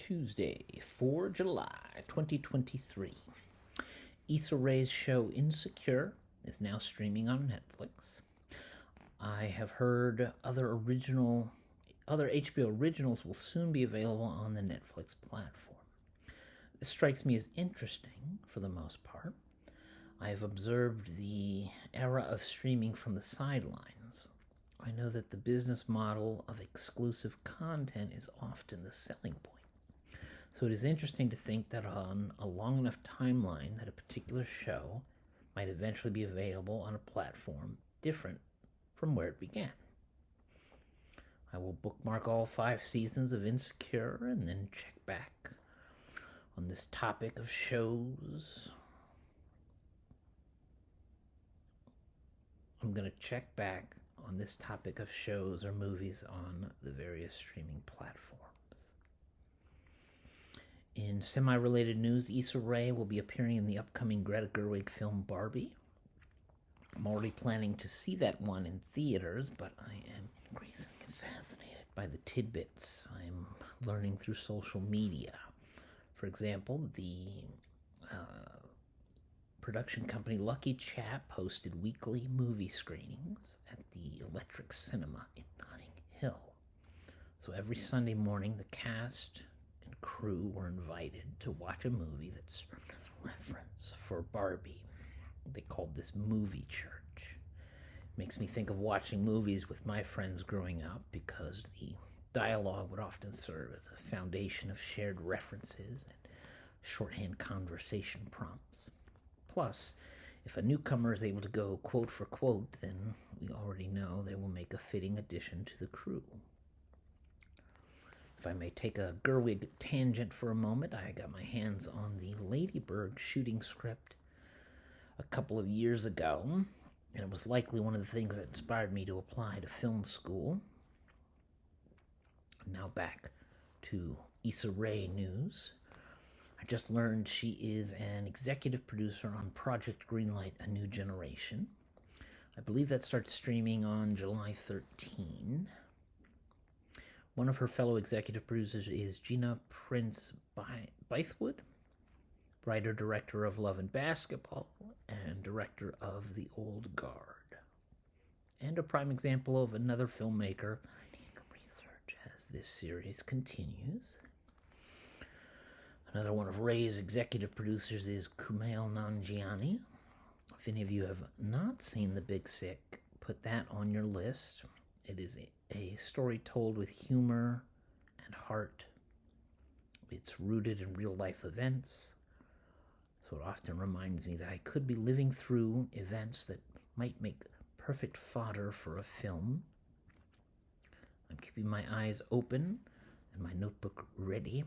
Tuesday, 4 July 2023. Issa Rae's show Insecure is now streaming on Netflix. I have heard other HBO Originals will soon be available on the Netflix platform. This strikes me as interesting for the most part. I have observed the era of streaming from the sidelines. I know that the business model of exclusive content is often the selling point. So it is interesting to think that on a long enough timeline that a particular show might eventually be available on a platform different from where it began. I will bookmark all 5 seasons of Insecure and then check back on this topic of shows. I'm going to check back on this topic of shows or movies on the various streaming platforms. In semi-related news, Issa Rae will be appearing in the upcoming Greta Gerwig film Barbie. I'm already planning to see that one in theaters, but I am increasingly fascinated by the tidbits I'm learning through social media. For example, the production company Lucky Chap hosted weekly movie screenings at the Electric Cinema in Notting Hill. So every Sunday morning, the cast and crew were invited to watch a movie that served as a reference for Barbie. They called this movie church. It makes me think of watching movies with my friends growing up because the dialogue would often serve as a foundation of shared references and shorthand conversation prompts. Plus, if a newcomer is able to go quote for quote, then we already know they will make a fitting addition to the crew. If I may take a Gerwig tangent for a moment, I got my hands on the Ladybird shooting script a couple of years ago, and it was likely one of the things that inspired me to apply to film school. Now back to Issa Rae news. I just learned she is an executive producer on Project Greenlight: A New Generation. I believe that starts streaming on July 13. One of her fellow executive producers is Gina Prince-Bythewood, writer-director of Love and Basketball and director of The Old Guard. And a prime example of another filmmaker that I need to research as this series continues. Another one of Rae's executive producers is Kumail Nanjiani. If any of you have not seen The Big Sick, put that on your list. It is a story told with humor and heart. It's rooted in real-life events, so it often reminds me that I could be living through events that might make perfect fodder for a film. I'm keeping my eyes open and my notebook ready.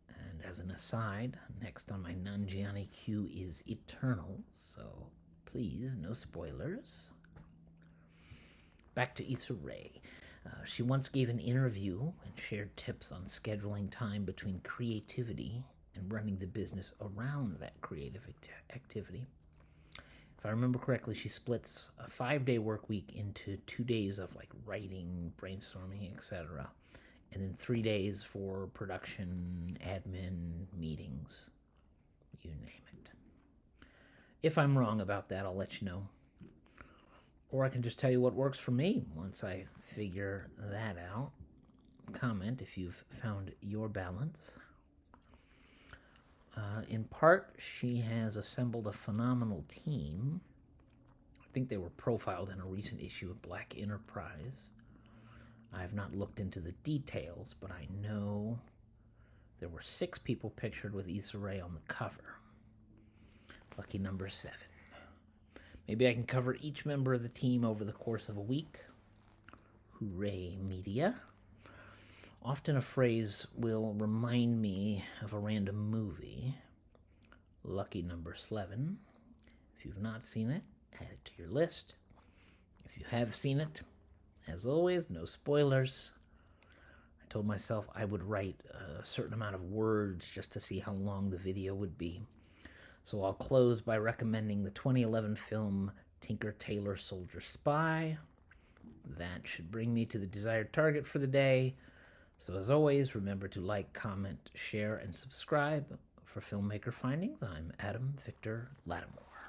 And as an aside, next on my Nanjiani queue is Eternals, so please, no spoilers. Back to Issa Rae. She once gave an interview and shared tips on scheduling time between creativity and running the business around that creative activity. If I remember correctly, she splits a 5-day work week into 2 days of writing, brainstorming, etc., and then 3 days for production, admin, meetings, you name it. If I'm wrong about that, I'll let you know. Or I can just tell you what works for me once I figure that out. Comment if you've found your balance. In part, she has assembled a phenomenal team. I think they were profiled in a recent issue of Black Enterprise. I have not looked into the details, but I know there were 6 people pictured with Issa Rae on the cover. Lucky number 7. Maybe I can cover each member of the team over the course of a week. Hooray, media. Often a phrase will remind me of a random movie. Lucky number 11. If you've not seen it, add it to your list. If you have seen it, as always, no spoilers. I told myself I would write a certain amount of words just to see how long the video would be. So I'll close by recommending the 2011 film Tinker Tailor Soldier Spy. That should bring me to the desired target for the day, So as always, remember to like, comment, share, and subscribe. For Filmmaker Findings, I'm Adam Victor Lattimore.